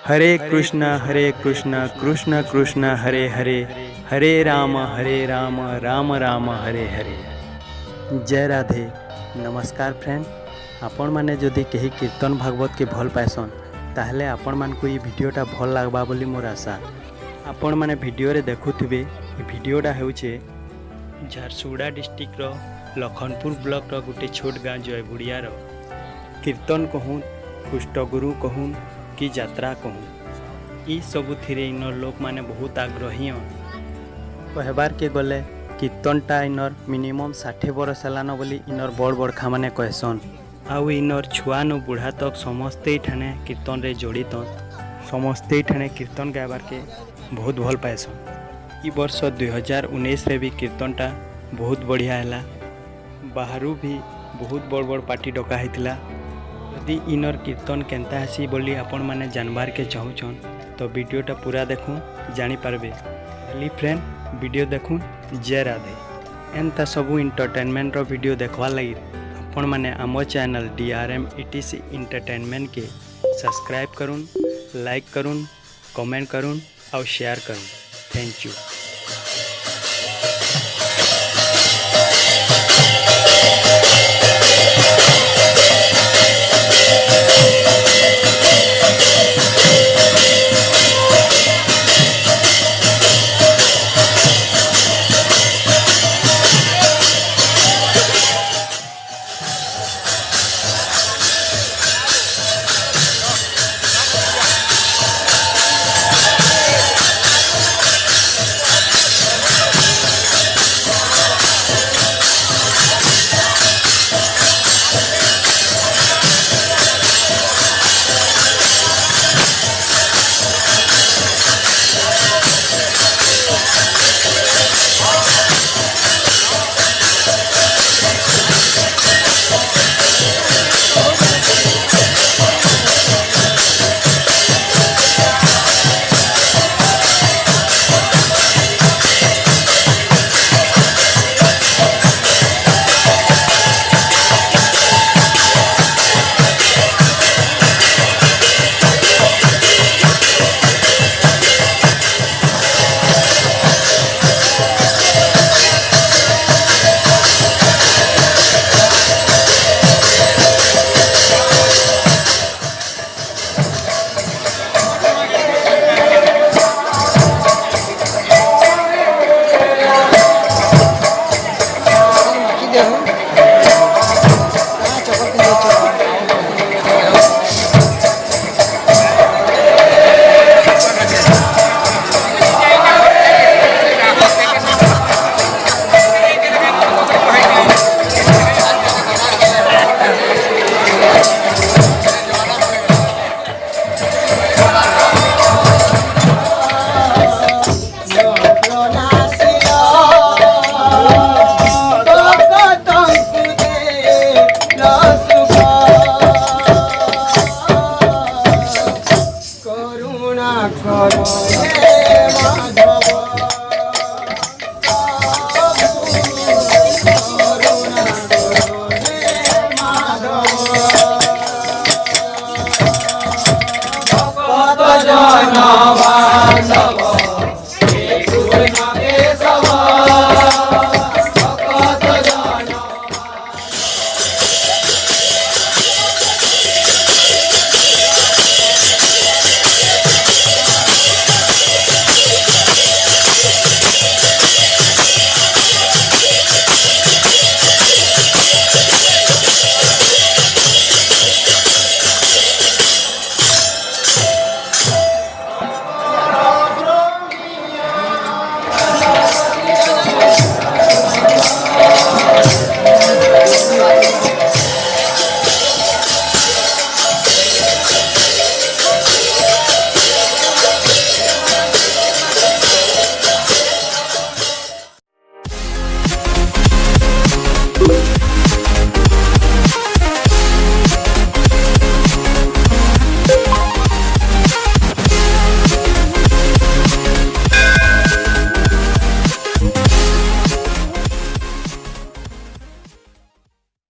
हरे कृष्ण कृष्ण कृष्ण हरे हरे, हरे राम राम राम हरे हरे। जय राधे। नमस्कार फ्रेंड, आपण माने जदि कहीं कीर्तन भागवत के भल पाएसन ताहले आपण मान को ये वीडियोटा भल लागबा बोली मोर आशा। आपण माने वीडियो रे देखुथिबे ये वीडियोटा हेउचे झारसुगुड़ा डिस्ट्रिक्ट रो लखनपुर ब्लॉक रो गुटे छोट गाँ जयबुड़िया रो कीर्तन कहूँ, कुष्ठगुरु कहूँ कि यात्रा कहूँ, ई सबु थिरे इनर लोक माने बहुत आग्रही कहबार के गले कीर्तनटा इनर मिनिमम 60 बरस हेलान बोली इनर बड़ बड़खा माने कहसन। आउ इनर छुआ नु बुढ़ा तक समस्ते ठाने कीर्तन रे जड़ित, समस्ते ठाने कीर्तन गायबार के बहुत भल पाएसन। ई वर्ष 2019 रे भी कीर्तनटा बहुत बढ़िया हैला, बाहरु भी बहुत बड़ बड़ पार्टी डका हेतिला। यदि इनर कीर्तन केनता हेसी बोली आपण माने जानबार के चाहूछन तो वीडियोटा पूरा देखूँ जानी पारबे। खाली फ्रेंड वीडियो देखूँ। जय राधे। एंता सबू एंटरटेनमेंट रो वीडियो देखवार लगी आपण माने आमो चैनल DRM ETC एंटरटेनमेंट के सब्सक्राइब करूँ, लाइक करूँ, कमेंट करूँ और शेयर करूँ। Thank you.